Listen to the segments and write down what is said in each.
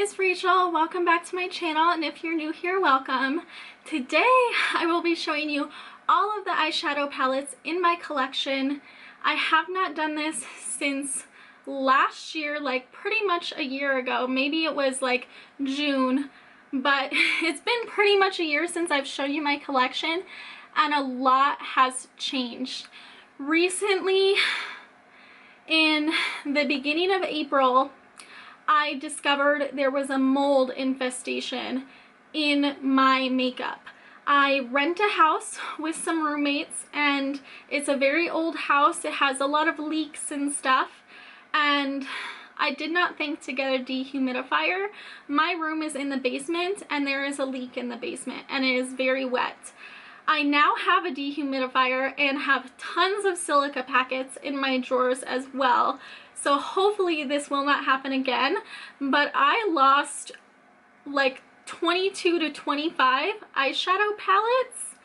it's Rachel. Welcome back to my channel, and if you're new here, welcome. Today I will be showing you all of the eyeshadow palettes in my collection. I have not done this since last year, like pretty much a year ago. Maybe it was like June, but it's been pretty much a year since I've shown you my collection, and a lot has changed. Recently, in the beginning of April, I discovered there was a mold infestation in my makeup. I rent a house with some roommates, and it's a very old house. It has a lot of leaks and stuff, and I did not think to get a dehumidifier. My room is in the basement, and there is a leak in the basement, and it is very wet. I now have a dehumidifier and have tons of silica packets in my drawers as well. So hopefully this will not happen again, but I lost like 22 to 25 eyeshadow palettes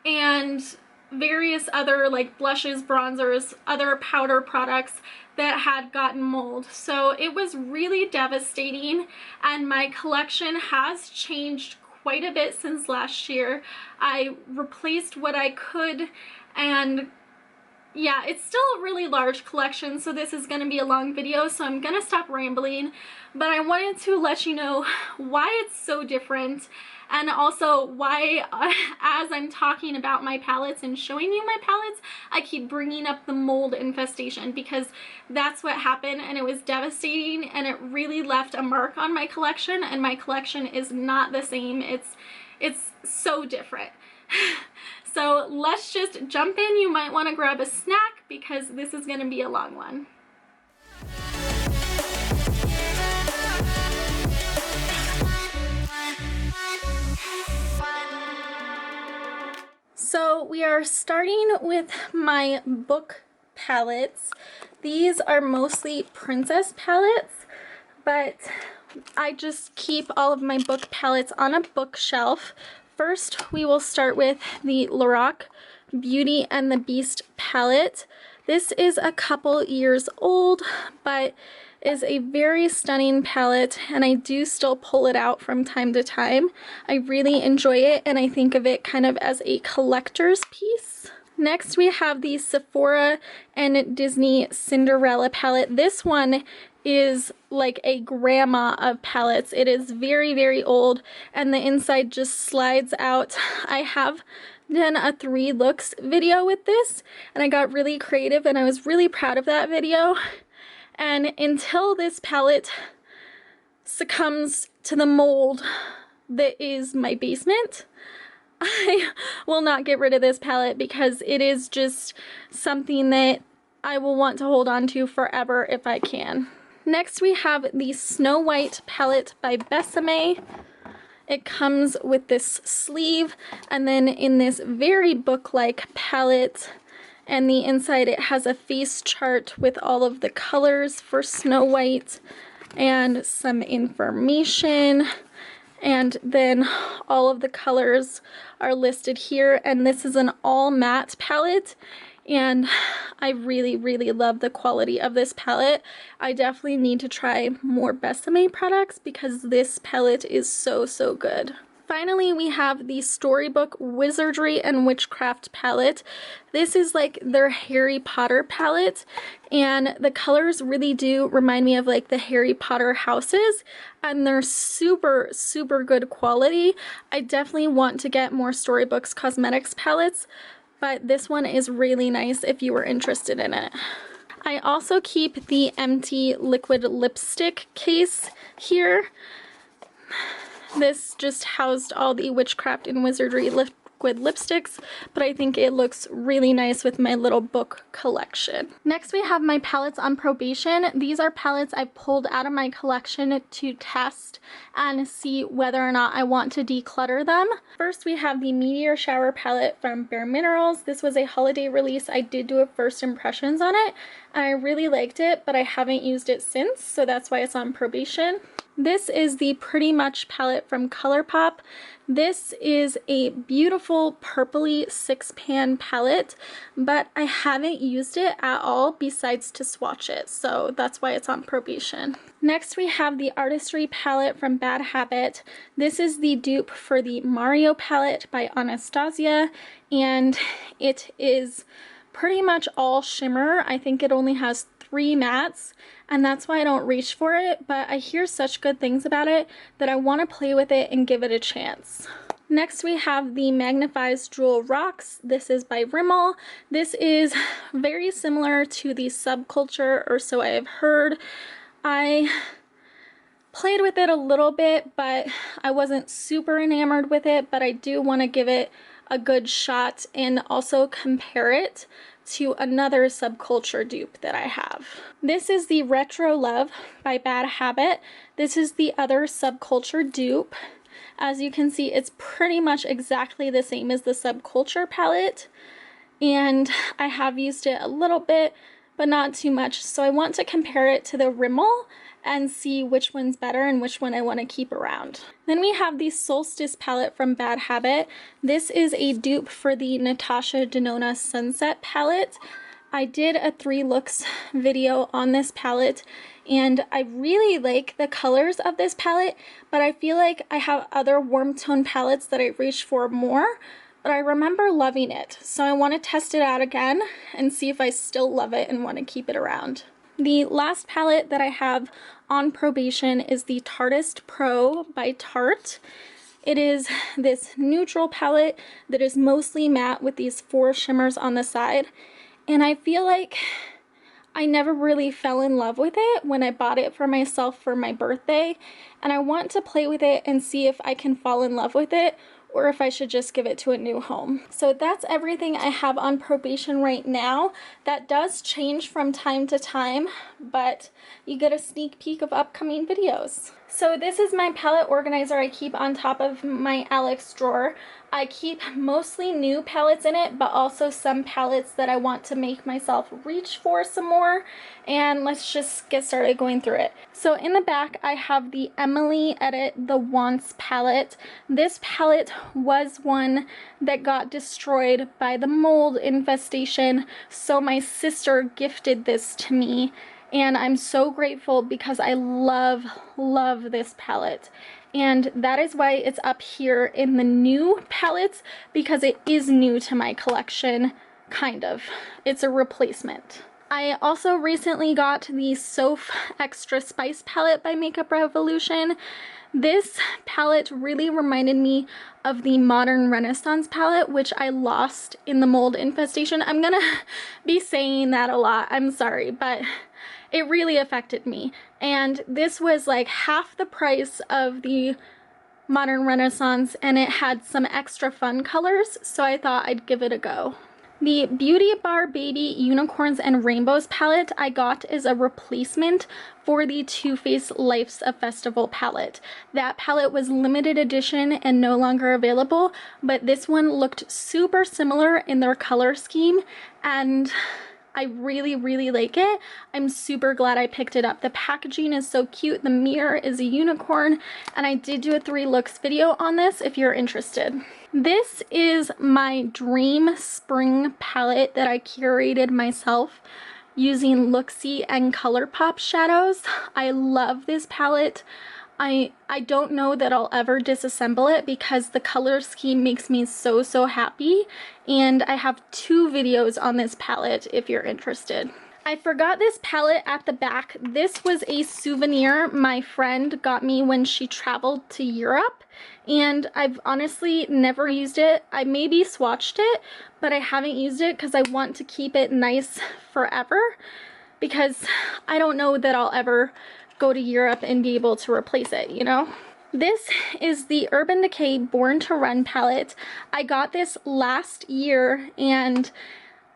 and various other like blushes, bronzers, other powder products that had gotten mold. So it was really devastating, and my collection has changed quite a bit since last year. I replaced what I could, and yeah, it's still a really large collection, so this is going to be a long video, so I'm going to stop rambling. But I wanted to let you know why it's so different, and also why as I'm talking about my palettes and showing you my palettes, I keep bringing up the mold infestation, because that's what happened, and it was devastating, and it really left a mark on my collection, and my collection is not the same. It's so different. So let's just jump in. You might want to grab a snack because this is going to be a long one. So we are starting with my book palettes. These are mostly princess palettes, but I just keep all of my book palettes on a bookshelf. First, we will start with the Lorac Beauty and the Beast palette. This is a couple years old, but is a very stunning palette, and I do still pull it out from time to time. I really enjoy it, and I think of it kind of as a collector's piece. Next, we have the Sephora and Disney Cinderella palette. This one is like a grandma of palettes. It is very, very old, and the inside just slides out. I have done a 3 looks video with this, and I got really creative, and I was really proud of that video. And until this palette succumbs to the mold that is my basement, I will not get rid of this palette, because it is just something that I will want to hold on to forever if I can. Next, we have the Snow White palette by Besame. It comes with this sleeve, and then in this very book-like palette, and the inside it has a face chart with all of the colors for Snow White and some information. And then all of the colors are listed here, and this is an all matte palette, and I really, really love the quality of this palette. I definitely need to try more Besame products because this palette is so, so good. Finally, we have the Storybook Wizardry and Witchcraft palette. This is like their Harry Potter palette, and the colors really do remind me of like the Harry Potter houses, and they're super, super good quality. I definitely want to get more Storybooks Cosmetics palettes, but this one is really nice if you were interested in it. I also keep the empty liquid lipstick case here. This just housed all the Witchcraft and Wizardry liquid lipsticks, but I think it looks really nice with my little book collection. Next, we have my palettes on probation. These are palettes I pulled out of my collection to test and see whether or not I want to declutter them. First, we have the Meteor Shower palette from Bare Minerals. This was a holiday release. I did do a first impressions on it, and I really liked it, but I haven't used it since, so that's why it's on probation. This is the Pretty Much palette from ColourPop. This is a beautiful purpley 6-pan palette, but I haven't used it at all besides to swatch it, so that's why it's on probation. Next we have the Artistry palette from Bad Habit. This is the dupe for the Mario palette by Anastasia, and it is pretty much all shimmer. I think it only has 3 mattes, and that's why I don't reach for it, but I hear such good things about it that I want to play with it and give it a chance. Next we have the Magnifies Jewel Rocks. This is by Rimmel. This is very similar to the Subculture, or so I have heard. I played with it a little bit, but I wasn't super enamored with it, but I do want to give it a good shot and also compare it to another Subculture dupe that I have. This is the Retro Love by Bad Habit. This is the other Subculture dupe. As you can see, it's pretty much exactly the same as the Subculture palette, and I have used it a little bit, but not too much, so I want to compare it to the Rimmel and see which one's better and which one I want to keep around. Then we have the Solstice palette from Bad Habit. This is a dupe for the Natasha Denona Sunset palette. I did a 3 looks video on this palette, and I really like the colors of this palette, but I feel like I have other warm tone palettes that I reach for more, but I remember loving it, so I want to test it out again and see if I still love it and want to keep it around. The last palette that I have on probation is the Tartist Pro by Tarte. It is this neutral palette that is mostly matte with these 4 shimmers on the side, and I feel like I never really fell in love with it when I bought it for myself for my birthday, and I want to play with it and see if I can fall in love with it or if I should just give it to a new home. So that's everything I have on probation right now. That does change from time to time, but you get a sneak peek of upcoming videos. So this is my palette organizer I keep on top of my Alex drawer. I keep mostly new palettes in it, but also some palettes that I want to make myself reach for some more. And let's just get started going through it. So in the back, I have the Emily Edit The Wants palette. This palette was one that got destroyed by the mold infestation, so my sister gifted this to me, and I'm so grateful because I love this palette. And that is why it's up here in the new palettes, because it is new to my collection, kind of. It's a replacement. I also recently got the Soph Extra Spice palette by Makeup Revolution. This palette really reminded me of the Modern Renaissance palette, which I lost in the mold infestation. I'm gonna be saying that a lot, I'm sorry, but it really affected me. And this was like half the price of the Modern Renaissance, and it had some extra fun colors, so I thought I'd give it a go. The Beauty Bar Baby Unicorns and Rainbows palette I got as a replacement for the Too Faced Life's a Festival palette. That palette was limited edition and no longer available, but this one looked super similar in their color scheme, and I really like it. I'm super glad I picked it up. The packaging is so cute. The mirror is a unicorn, and I did do a 3 looks video on this if you're interested. This is my dream spring palette that I curated myself using Looksy and ColourPop shadows. I love this palette. I don't know that I'll ever disassemble it because the color scheme makes me so happy, and I have 2 videos on this palette if you're interested. I forgot this palette at the back. This was a souvenir my friend got me when she traveled to Europe, and I've honestly never used it. I maybe swatched it, but I haven't used it because I want to keep it nice forever, because I don't know that I'll ever go to Europe and be able to replace it, you know? This is the Urban Decay Born to Run palette. I got this last year, and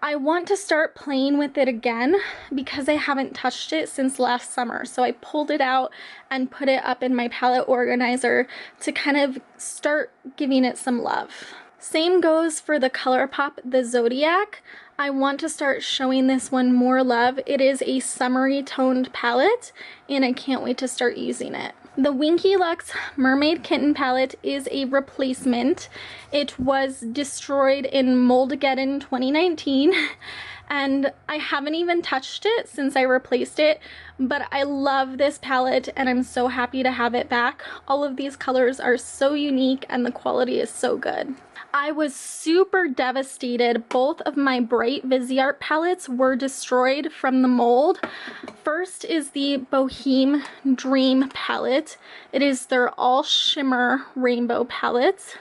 I want to start playing with it again because I haven't touched it since last summer. So I pulled it out and put it up in my palette organizer to kind of start giving it some love. Same goes for the ColourPop The Zodiac. I want to start showing this one more love. It is a summery toned palette, and I can't wait to start using it. The Winky Lux Mermaid Kitten palette is a replacement. It was destroyed in Moldageddon 2019, and I haven't even touched it since I replaced it, but I love this palette and I'm so happy to have it back. All of these colors are so unique and the quality is so good. I was super devastated. Both of my bright Viseart palettes were destroyed from the mold. First is the Boheme Dream palette. It is their all shimmer rainbow palette.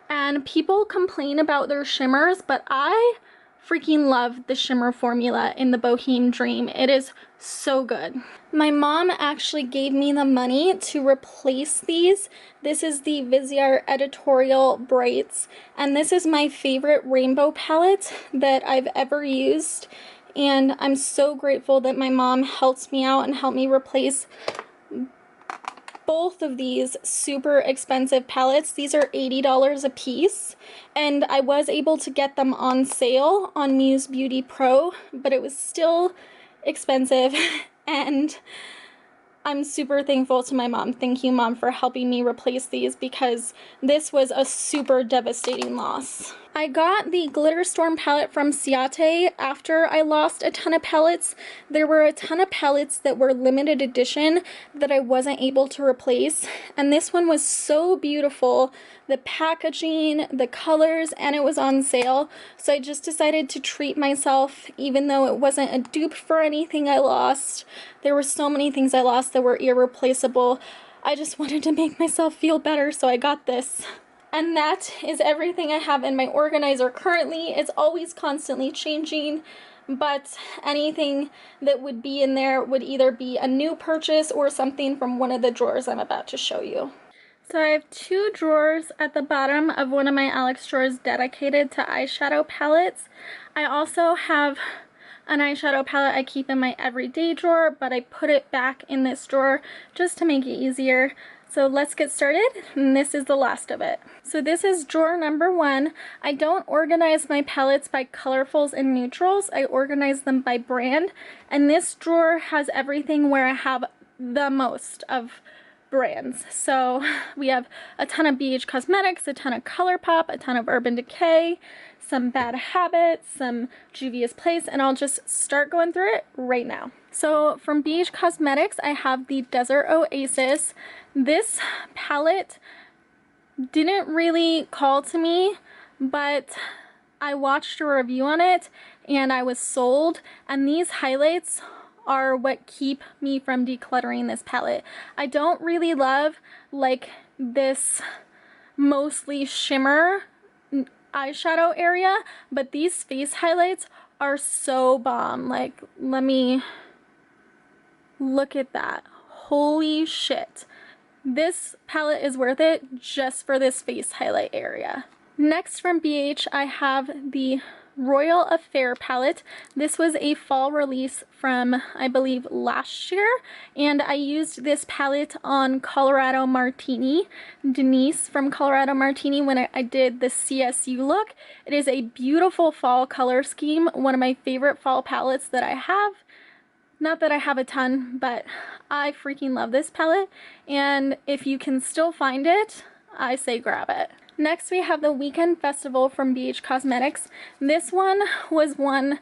And people complain about their shimmers, but I freaking love the shimmer formula in the Boheme Dream. It is so good. My mom actually gave me the money to replace these. This is the Viseart Editorial Brights, and this is my favorite rainbow palette that I've ever used, and I'm so grateful that my mom helped me out and helped me replace both of these super expensive palettes. These are $80 a piece, and I was able to get them on sale on Muse Beauty Pro, but it was still expensive, and I'm super thankful to my mom. Thank you, Mom, for helping me replace these because this was a super devastating loss. I got the Glitter Storm palette from Ciate after I lost a ton of palettes. There were a ton of palettes that were limited edition that I wasn't able to replace, and this one was so beautiful. The packaging, the colors, and it was on sale, so I just decided to treat myself even though it wasn't a dupe for anything I lost. There were so many things I lost that were irreplaceable. I just wanted to make myself feel better, so I got this. And that is everything I have in my organizer currently. It's always constantly changing, but anything that would be in there would either be a new purchase or something from one of the drawers I'm about to show you. So I have two drawers at the bottom of one of my Alex drawers dedicated to eyeshadow palettes. I also have an eyeshadow palette I keep in my everyday drawer, but I put it back in this drawer just to make it easier. So let's get started, and this is the last of it. So this is drawer number 1. I don't organize my palettes by colorfuls and neutrals. I organize them by brand, and this drawer has everything where I have the most of brands. So we have a ton of BH Cosmetics, a ton of ColourPop, a ton of Urban Decay, some Bad Habits, some Juvia's Place, and I'll just start going through it right now. So from BH Cosmetics, I have the Desert Oasis. This palette didn't really call to me, but I watched a review on it and I was sold, and these highlights are what keep me from decluttering this palette. I don't really love like this mostly shimmer eyeshadow area, but these face highlights are so bomb. Like, let me look at that. Holy shit. This palette is worth it just for this face highlight area. Next from BH, I have the Royal Affair palette. This was a fall release from, I believe, last year, and I used this palette on Colorado Martini, Denise from Colorado Martini, when I did the CSU look. It is a beautiful fall color scheme, one of my favorite fall palettes that I have. Not that I have a ton, but I freaking love this palette, and if you can still find it, I say grab it. Next we have the Weekend Festival from BH Cosmetics. This one was one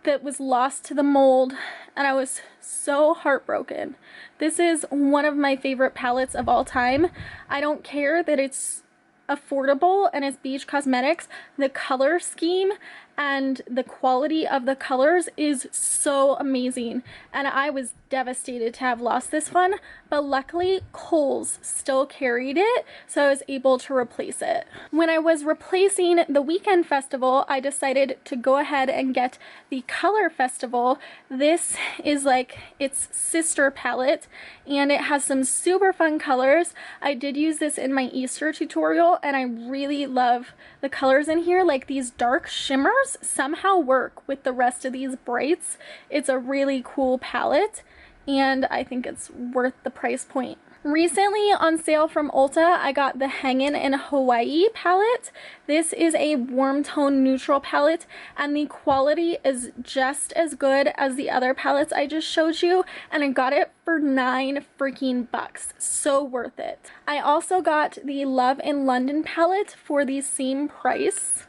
that was lost to the mold, and I was so heartbroken. This is one of my favorite palettes of all time. I don't care that it's affordable and it's BH Cosmetics. The color scheme and the quality of the colors is so amazing, and I was devastated to have lost this one, but luckily Kohl's still carried it, so I was able to replace it. When I was replacing the Weekend Festival, I decided to go ahead and get the Color Festival. This is like its sister palette, and it has some super fun colors. I did use this in my Easter tutorial, and I really love the colors in here. Like, these dark shimmers somehow work with the rest of these brights. It's a really cool palette, and I think it's worth the price point. Recently on sale from Ulta, I got the Hangin' in Hawaii palette. This is a warm tone neutral palette, and the quality is just as good as the other palettes I just showed you, and I got it for $9 freaking bucks. So worth it. I also got the Love in London palette for the same price.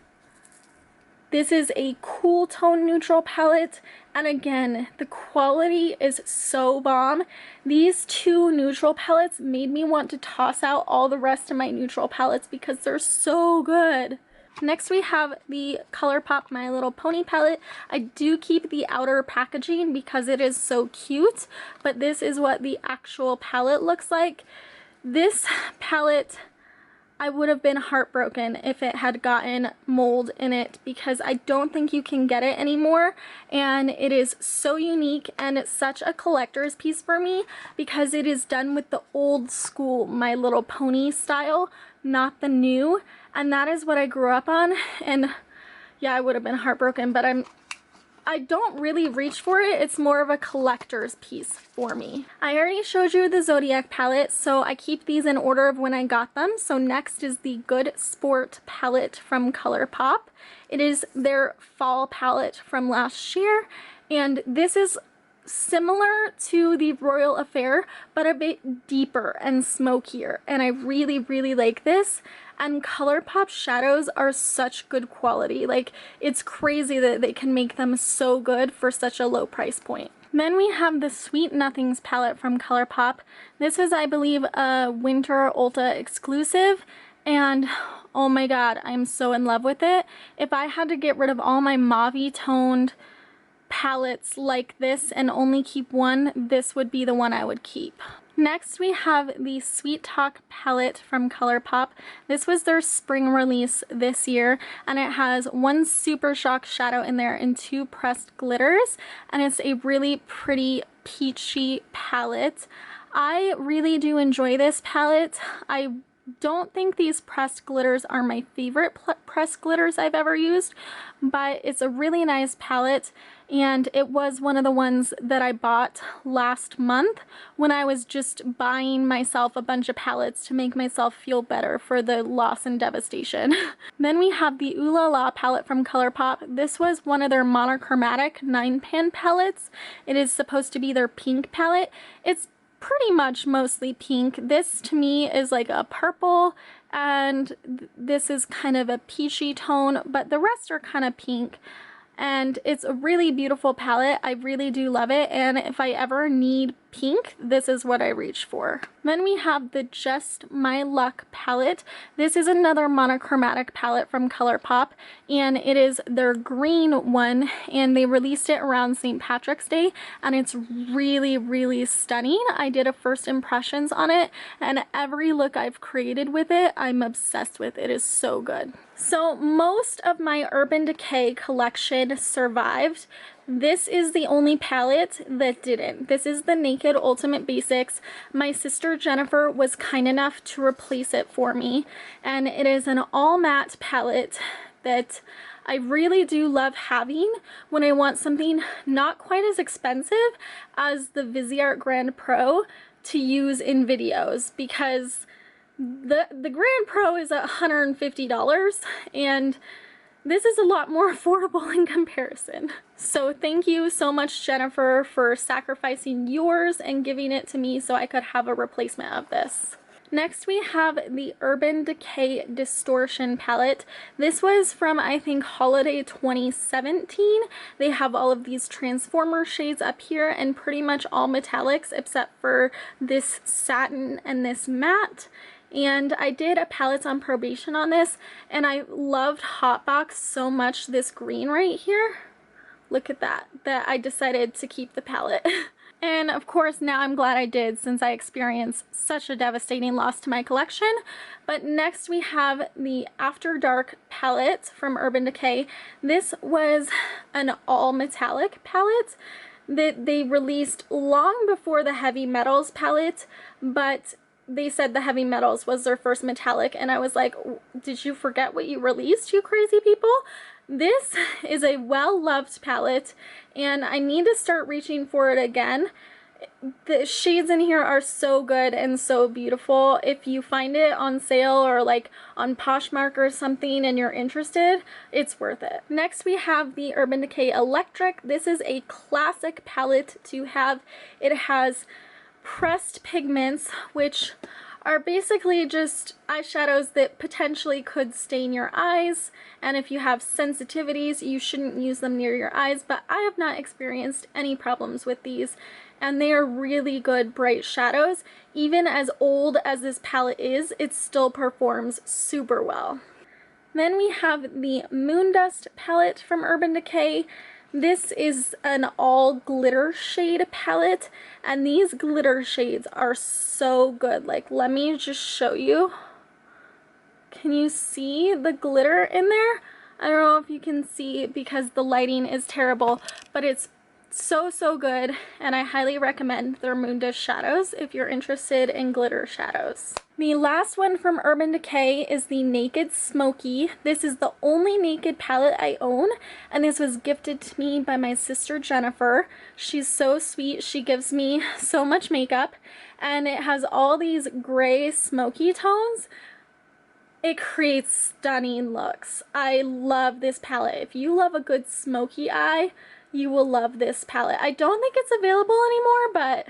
This is a cool tone neutral palette, and again, the quality is so bomb. These two neutral palettes made me want to toss out all the rest of my neutral palettes because they're so good. Next we have the ColourPop My Little Pony palette. I do keep the outer packaging because it is so cute, but this is what the actual palette looks like. This palette, I would have been heartbroken if it had gotten mold in it because I don't think you can get it anymore, and it is so unique and it's such a collector's piece for me because it is done with the old school My Little Pony style, not the new, and that is what I grew up on. And yeah, I would have been heartbroken, but I don't really reach for it. It's more of a collector's piece for me. I already showed you the Zodiac palette, so I keep these in order of when I got them. So next is the Good Sport palette from ColourPop. It is their fall palette from last year, and this is similar to the Royal Affair, but a bit deeper and smokier, and I really, really like this. And ColourPop shadows are such good quality. Like, it's crazy that they can make them so good for such a low price point. Then we have the Sweet Nothings palette from ColourPop. This is, I believe, a winter Ulta exclusive, and oh my god, I'm so in love with it. If I had to get rid of all my mauve toned palettes like this and only keep one, this would be the one I would keep. Next we have the Sweet Talk palette from ColourPop. This was their spring release this year, and it has one Super Shock shadow in there and two pressed glitters, and it's a really pretty peachy palette. I really do enjoy this palette. I don't think these pressed glitters are my favorite pressed glitters I've ever used, but it's a really nice palette, and it was one of the ones that I bought last month when I was just buying myself a bunch of palettes to make myself feel better for the loss and devastation. Then we have the Ooh La La palette from ColourPop. This was one of their monochromatic 9-pan palettes. It is supposed to be their pink palette. It's pretty much mostly pink. This to me is like a purple, and this is kind of a peachy tone, but the rest are kind of pink. And it's a really beautiful palette. I really do love it, and if I ever need pink, this is what I reach for. Then we have the Just My Luck palette. This is another monochromatic palette from ColourPop, and it is their green one, and they released it around St. Patrick's Day, and it's really, really stunning. I did a first impressions on it, and every look I've created with it, I'm obsessed with. It is so good. So most of my Urban Decay collection survived. This is the only palette that didn't. This is the Naked Ultimate Basics. My sister Jennifer was kind enough to replace it for me, and it is an all matte palette that I really do love having when I want something not quite as expensive as the Viseart Grand Pro to use in videos, because the Grand Pro is $150, and this is a lot more affordable in comparison. So thank you so much, Jennifer, for sacrificing yours and giving it to me so I could have a replacement of this. Next we have the Urban Decay Distortion palette. This was from, I think, holiday 2017. They have all of these Transformer shades up here and pretty much all metallics except for this satin and this matte. And I did a palettes on probation on this, and I loved Hotbox so much, this green right here. Look at that I decided to keep the palette. And of course now I'm glad I did, since I experienced such a devastating loss to my collection. But next we have the After Dark palette from Urban Decay. This was an all metallic palette that they released long before the Heavy Metals palette, but they said the Heavy Metals was their first metallic, and I was like, did you forget what you released, you crazy people? This is a well-loved palette, and I need to start reaching for it again. The shades in here are so good and so beautiful. If you find it on sale or like on Poshmark or something and you're interested, it's worth it. Next we have the Urban Decay Electric. This is a classic palette to have. It has pressed pigments, which are basically just eyeshadows that potentially could stain your eyes, and if you have sensitivities you shouldn't use them near your eyes, but I have not experienced any problems with these, and they are really good bright shadows. Even as old as this palette is, it still performs super well. Then we have the Moon Dust palette from Urban Decay. This is an all glitter shade palette, and these glitter shades are so good. Like, let me just show you. Can you see the glitter in there? I don't know if you can see because the lighting is terrible, but it's so good, and I highly recommend their Moon Dust shadows if you're interested in glitter shadows. The last one from Urban Decay is the Naked Smoky. This is the only Naked palette I own, and this was gifted to me by my sister Jennifer. She's so sweet. She gives me so much makeup, and it has all these gray smoky tones. It creates stunning looks. I love this palette. If you love a good smoky eye, you will love this palette. I don't think it's available anymore, but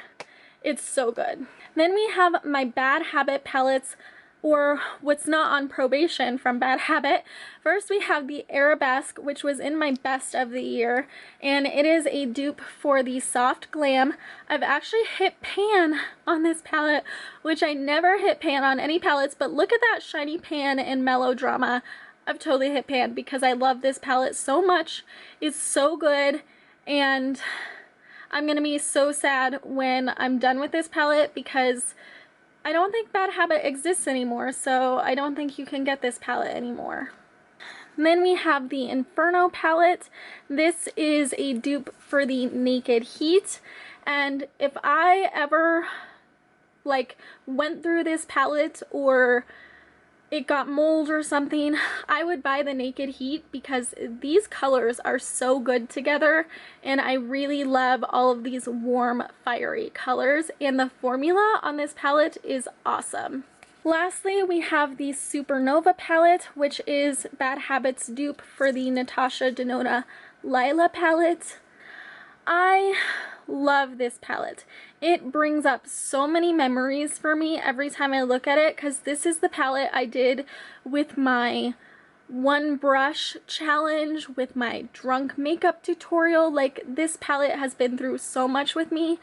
it's so good. Then we have my Bad Habit palettes, or what's not on probation from Bad Habit. First we have the Arabesque, which was in my best of the year, and it is a dupe for the Soft Glam. I've actually hit pan on this palette, which I never hit pan on any palettes, but look at that shiny pan in Melodrama. I've totally hit pan because I love this palette so much. It's so good, and I'm gonna be so sad when I'm done with this palette because I don't think Bad Habit exists anymore, so I don't think you can get this palette anymore. And then we have the Inferno palette. This is a dupe for the Naked Heat, and if I ever like went through this palette or it got mold or something, I would buy the Naked Heat because these colors are so good together, and I really love all of these warm fiery colors, and the formula on this palette is awesome. Lastly, we have the Supernova palette, which is Bad Habit's dupe for the Natasha Denona Lila palette. I love this palette. It brings up so many memories for me every time I look at it, because this is the palette I did with my one brush challenge, with my drunk makeup tutorial. Like, this palette has been through so much with me,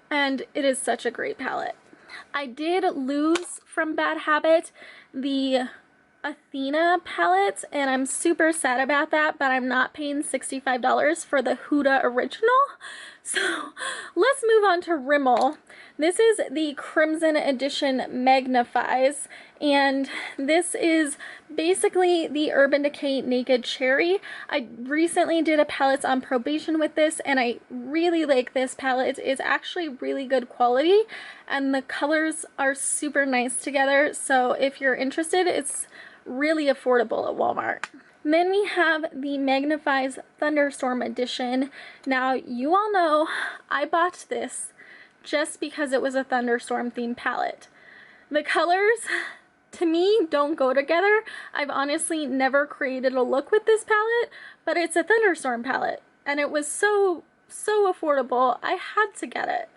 and it is such a great palette. I did lose from Bad Habit the Athena palette, and I'm super sad about that, but I'm not paying $65 for the Huda original. So let's move on to Rimmel. This is the Crimson Edition Magnifies, and this is basically the Urban Decay Naked Cherry. I recently did a palettes on probation with this, and I really like this palette. It's actually really good quality, and the colors are super nice together, so if you're interested, it's really affordable at Walmart. And then we have the Magnifies Thunderstorm Edition. Now, you all know I bought this just because it was a thunderstorm themed palette. The colors, to me, don't go together. I've honestly never created a look with this palette, but it's a thunderstorm palette, and it was so affordable, I had to get it.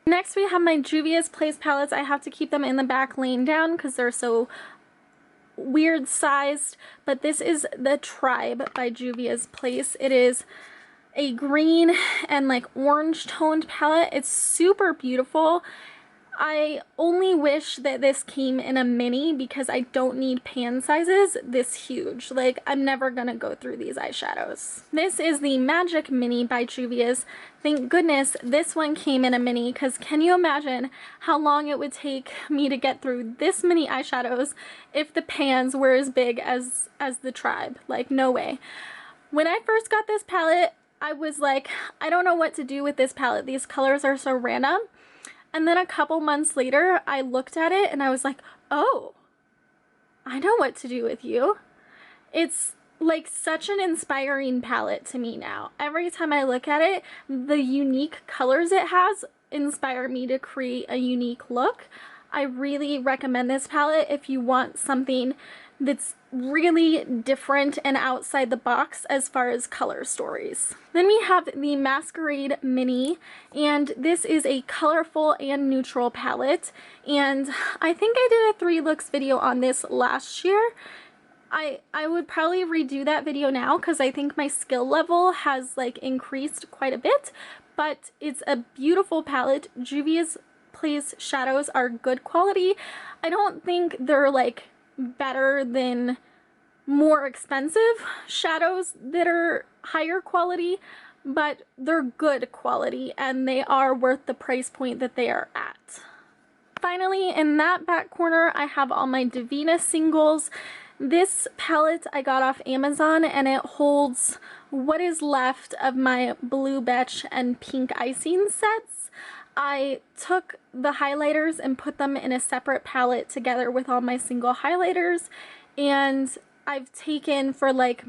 Next, we have my Juvia's Place palettes. I have to keep them in the back laying down because they're so weird sized, but this is the Tribe by Juvia's Place. It is a green and like orange toned palette. It's super beautiful. I only wish that this came in a mini because I don't need pan sizes this huge. Like, I'm never gonna go through these eyeshadows. This is the Magic Mini by Juvia's. Thank goodness this one came in a mini, because can you imagine how long it would take me to get through this many eyeshadows if the pans were as big as the Tribe? Like, no way. When I first got this palette, I was like, I don't know what to do with this palette. These colors are so random. And then a couple months later, I looked at it and I was like, oh, I know what to do with you. It's like such an inspiring palette to me now. Every time I look at it, the unique colors it has, inspire me to create a unique look. I really recommend this palette if you want something that's really different and outside the box as far as color stories. Then we have the Masquerade Mini, and this is a colorful and neutral palette, and I think I did a 3 looks video on this last year. I would probably redo that video now because I think my skill level has like increased quite a bit, but it's a beautiful palette. Juvia's Place shadows are good quality. I don't think they're like better than more expensive shadows that are higher quality, but they're good quality and they are worth the price point that they are at. Finally, in that back corner, I have all my Divina singles. This palette I got off Amazon, and it holds what is left of my blue betch and pink icing sets. I took the highlighters and put them in a separate palette together with all my single highlighters, and I've taken for like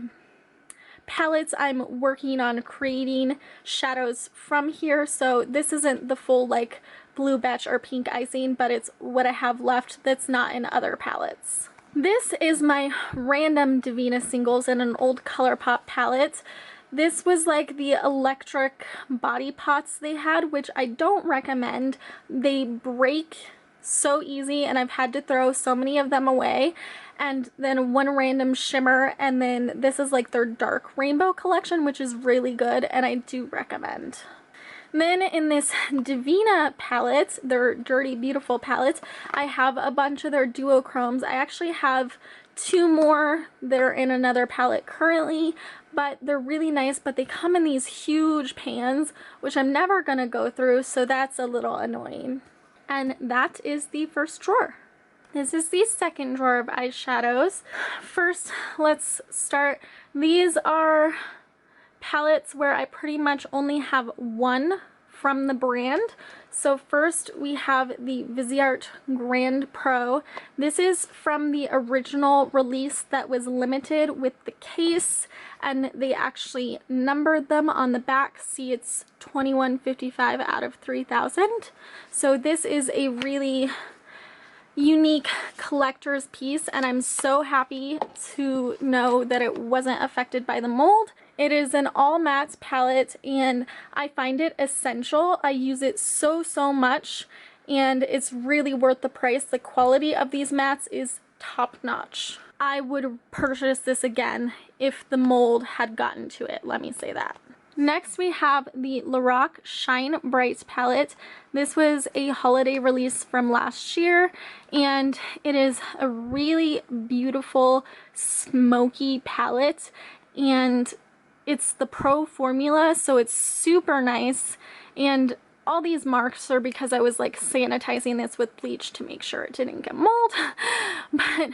palettes I'm working on creating shadows from here, so this isn't the full like blue betch or pink icing, but it's what I have left that's not in other palettes. This is my random Divina singles in an old ColourPop palette. This was like the electric body pots they had, which I don't recommend. They break so easy and I've had to throw so many of them away. And then one random shimmer, and then this is like their dark rainbow collection, which is really good and I do recommend. Then in this Divina palette, their Dirty Beautiful palette, I have a bunch of their duochromes. I actually have 2 more that are in another palette currently, but they're really nice, but they come in these huge pans, which I'm never going to go through, so that's a little annoying. And that is the first drawer. This is the second drawer of eyeshadows. First, let's start. These are palettes where I pretty much only have one from the brand. So first we have the Viseart Grand Pro. This is from the original release that was limited with the case, and they actually numbered them on the back. See, it's 2155 out of 3000. So this is a really unique collector's piece, and I'm so happy to know that it wasn't affected by the mold. It is an all matte palette and I find it essential. I use it so much and it's really worth the price. The quality of these mattes is top notch. I would purchase this again if the mold had gotten to it, let me say that. Next we have the Lorac Shine Bright palette. This was a holiday release from last year and it is a really beautiful smoky palette, and it's the Pro formula, so it's super nice, and all these marks are because I was like sanitizing this with bleach to make sure it didn't get mold. But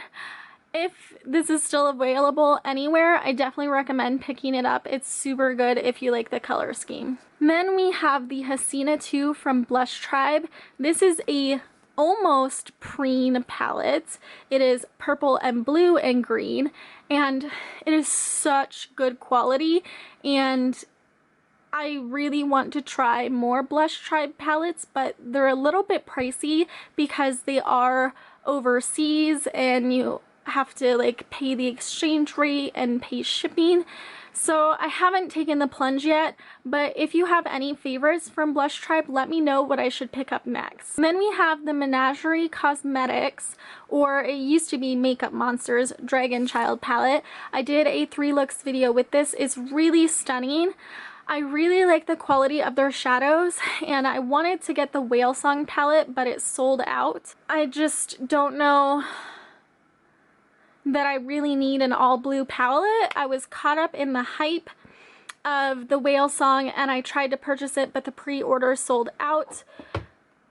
if this is still available anywhere, I definitely recommend picking it up. It's super good if you like the color scheme. Then we have the Hasina 2 from Blush Tribe. This is a almost preen palette. It is purple and blue and green, and it is such good quality, and I really want to try more Blush Tribe palettes, but they're a little bit pricey because they are overseas and you have to like pay the exchange rate and pay shipping. So I haven't taken the plunge yet, but if you have any favorites from Blush Tribe, let me know what I should pick up next. And then we have the Menagerie Cosmetics, or it used to be Makeup Monsters Dragon Child palette. I did a 3 looks video with this. It's really stunning. I really like the quality of their shadows, and I wanted to get the Whale Song palette, but it sold out. I just don't know that I really need an all blue palette. I was caught up in the hype of the Whale Song and I tried to purchase it, but the pre-order sold out.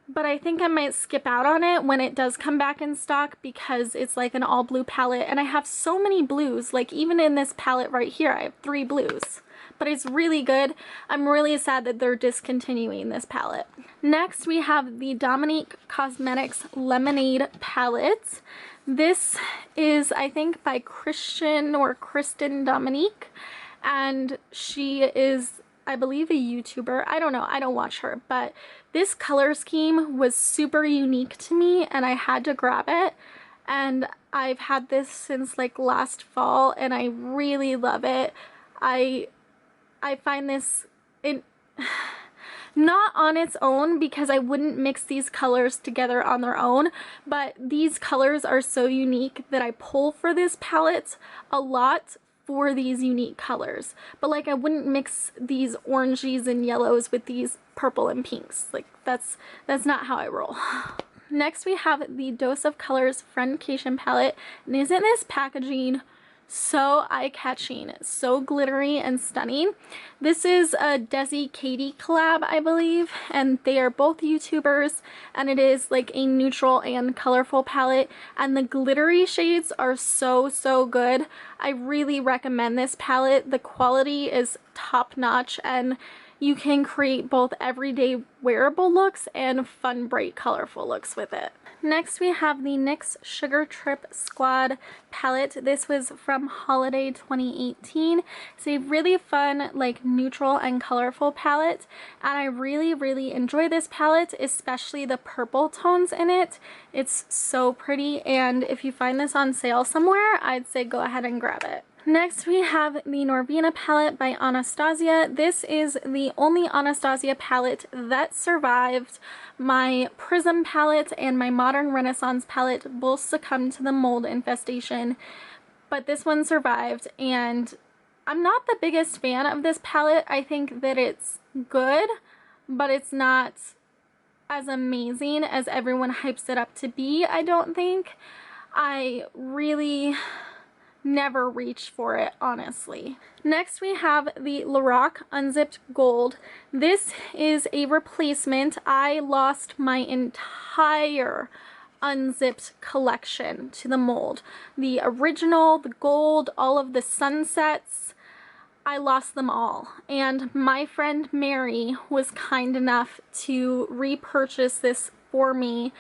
But I think I might skip out on it when it does come back in stock because it's like an all blue palette, and I have so many blues. Like even in this palette right here, I have 3 blues. But it's really good. I'm really sad that they're discontinuing this palette. Next we have the Dominique Cosmetics Lemonade palette. This is, I think, by Christian or Kristen Dominique, and she is I believe a YouTuber. I don't know, I don't watch her, but this color scheme was super unique to me and I had to grab it. And I've had this since like last fall and I really love it. I find this not on its own, because I wouldn't mix these colors together on their own, but these colors are so unique that I pull for this palette a lot for these unique colors. But like, I wouldn't mix these oranges and yellows with these purple and pinks. Like, that's not how I roll. Next we have the Dose of Colors Friendcation palette, and isn't this packaging so eye-catching, so glittery and stunning. This is a Desi Katie collab, I believe, and they are both YouTubers, and it is like a neutral and colorful palette, and the glittery shades are so good. I really recommend this palette. The quality is top-notch, and you can create both everyday wearable looks and fun, bright, colorful looks with it. Next we have the NYX Sugar Trip Squad palette. This was from Holiday 2018. It's a really fun, like, neutral and colorful palette, and I really enjoy this palette, especially the purple tones in it. It's so pretty, and if you find this on sale somewhere, I'd say go ahead and grab it. Next we have the Norvina palette by Anastasia. This is the only Anastasia palette that survived. My Prism palette and my Modern Renaissance palette both succumbed to the mold infestation, but this one survived, and I'm not the biggest fan of this palette. I think that it's good, but it's not as amazing as everyone hypes it up to be, I don't think. I really never reach for it, honestly. Next we have the Lorac Unzipped Gold. This is a replacement. I lost my entire unzipped collection to the mold. The original, the gold, all of the sunsets, I lost them all. And my friend Mary was kind enough to repurchase this for me,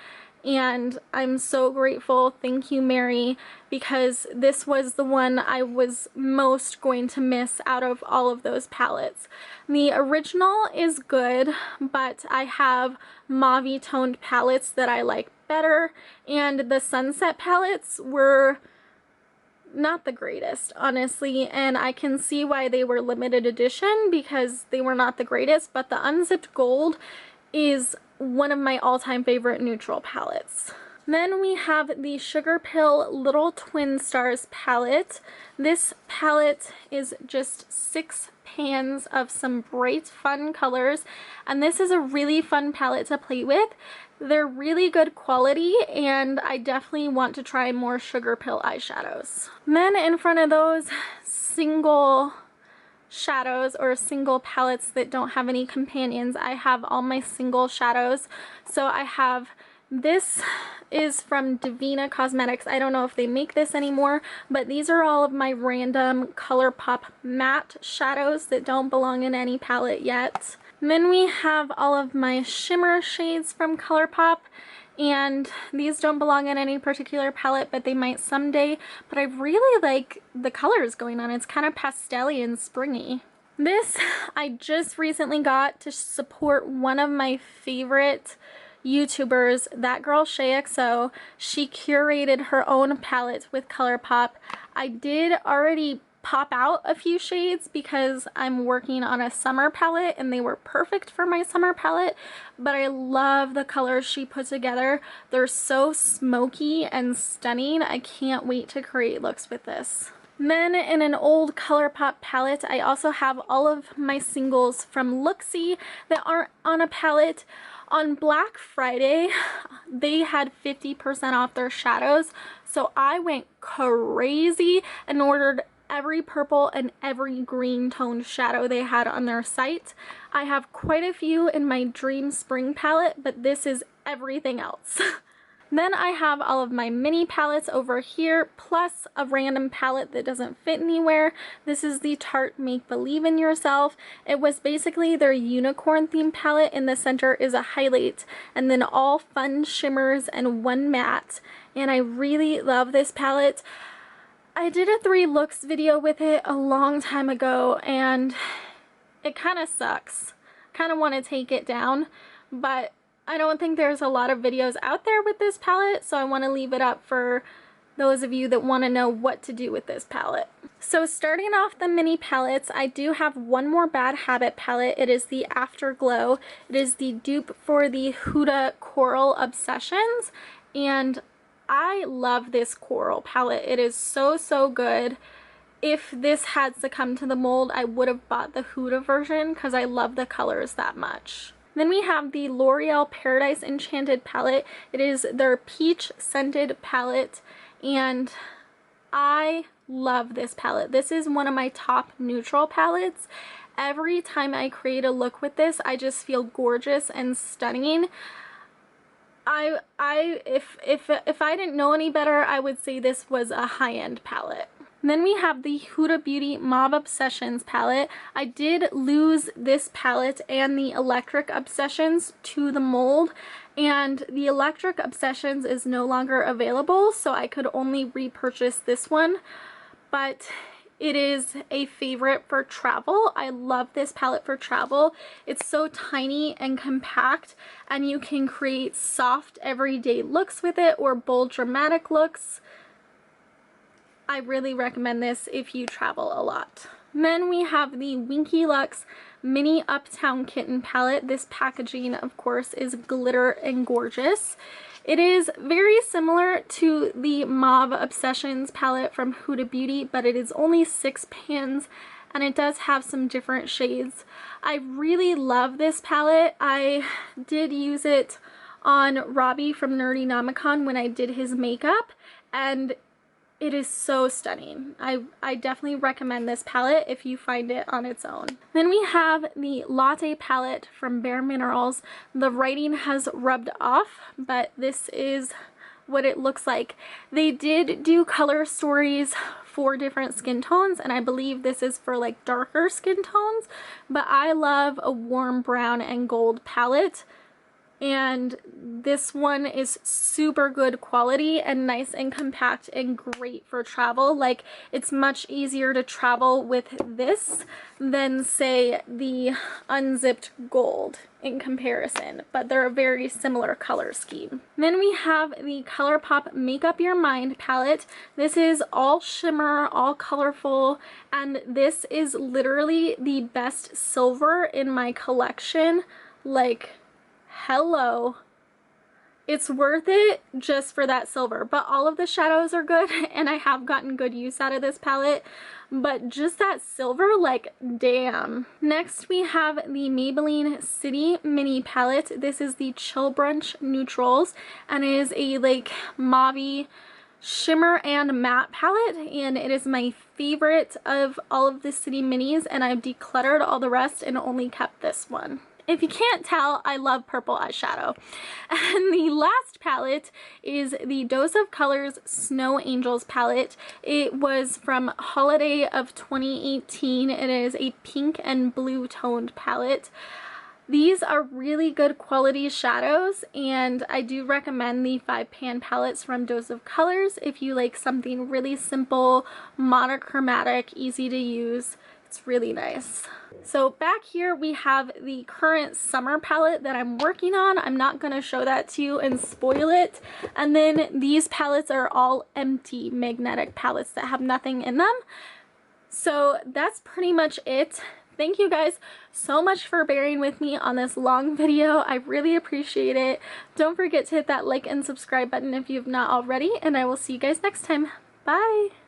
and I'm so grateful. Thank you, Mary, because this was the one I was most going to miss out of all of those palettes. The original is good, but I have mauve toned palettes that I like better, and the sunset palettes were not the greatest, honestly, and I can see why they were limited edition, because they were not the greatest. But the Unzipped Gold is one of my all-time favorite neutral palettes. Then we have the Sugar Pill Little Twin Stars palette. This palette is just 6 pans of some bright, fun colors, and this is a really fun palette to play with. They're really good quality, and I definitely want to try more Sugar Pill eyeshadows. Then in front of those single shadows or single palettes that don't have any companions, I have all my single shadows. So I have, this is from Divina Cosmetics. I don't know if they make this anymore, but these are all of my random ColourPop matte shadows that don't belong in any palette yet. And then we have all of my shimmer shades from ColourPop, and these don't belong in any particular palette, but they might someday. But I really like the colors going on. It's kind of pastel-y and springy. This I just recently got to support one of my favorite YouTubers, that girl ShayXO. She curated her own palette with ColourPop. I did already pop out a few shades because I'm working on a summer palette and they were perfect for my summer palette, but I love the colors she put together. They're so smoky and stunning. I can't wait to create looks with this. Then in an old ColourPop palette, I also have all of my singles from Looksy that aren't on a palette. On Black Friday, they had 50% off their shadows, so I went crazy and ordered every purple and every green toned shadow they had on their site. I have quite a few in my Dream Spring palette, but this is everything else. Then I have all of my mini palettes over here, plus a random palette that doesn't fit anywhere. This is the Tarte Make Believe in Yourself. It was basically their unicorn theme palette. In the center is a highlight, and then all fun shimmers and one matte. And I really love this palette. I did a 3 looks video with it a long time ago, and it kind of sucks. Kind of want to take it down, but I don't think there's a lot of videos out there with this palette, so I want to leave it up for those of you that want to know what to do with this palette. So starting off the mini palettes, I do have one more Bad Habit palette. It is the Afterglow. It is the dupe for the Huda Coral Obsessions, and I love this coral palette. It is so, so good. If this had succumbed to the mold, I would have bought the Huda version because I love the colors that much. Then we have the L'Oreal Paradise Enchanted palette. It is their peach scented palette, and I love this palette. This is one of my top neutral palettes. Every time I create a look with this, I just feel gorgeous and stunning. If I didn't know any better, I would say this was a high-end palette. Then we have the Huda Beauty Mauve Obsessions palette. I did lose this palette and the Electric Obsessions to the mold, and the Electric Obsessions is no longer available, so I could only repurchase this one, but it is a favorite for travel. I love this palette for travel. It's so tiny and compact, and you can create soft everyday looks with it or bold dramatic looks. I really recommend this if you travel a lot. Then we have the Winky Lux Mini Uptown Kitten palette. This packaging, of course, is glitter and gorgeous. It is very similar to the Mauve Obsessions palette from Huda Beauty, but it is only 6 pans, and it does have some different shades. I really love this palette. I did use it on Robbie from Nerdynomicon when I did his makeup, and it is so stunning. I definitely recommend this palette if you find it on its own. Then we have the Latte palette from Bare Minerals. The writing has rubbed off, but this is what it looks like. They did do color stories for different skin tones, and I believe this is for like darker skin tones, but I love a warm brown and gold palette. And this one is super good quality and nice and compact and great for travel. Like, it's much easier to travel with this than, say, the Unzipped Gold in comparison, but they're a very similar color scheme. Then we have the ColourPop Make Up Your Mind palette. This is all shimmer, all colorful, and this is literally the best silver in my collection. Like, hello, it's worth it just for that silver, but all of the shadows are good and I have gotten good use out of this palette, but just that silver, like, damn. Next we have the Maybelline City Mini palette. This is the Chill Brunch Neutrals, and it is a like mauve shimmer and matte palette, and it is my favorite of all of the City Minis, and I've decluttered all the rest and only kept this one. If you can't tell, I love purple eyeshadow. And the last palette is the Dose of Colors Snow Angels palette. It was from Holiday of 2018. It is a pink and blue toned palette. These are really good quality shadows, and I do recommend the 5-pan palettes from Dose of Colors if you like something really simple, monochromatic, easy to use. It's really nice. So back here we have the current summer palette that I'm working on. I'm not going to show that to you and spoil it. And then these palettes are all empty magnetic palettes that have nothing in them. So that's pretty much it. Thank you guys so much for bearing with me on this long video. I really appreciate it. Don't forget to hit that like and subscribe button if you've not already, and I will see you guys next time. Bye!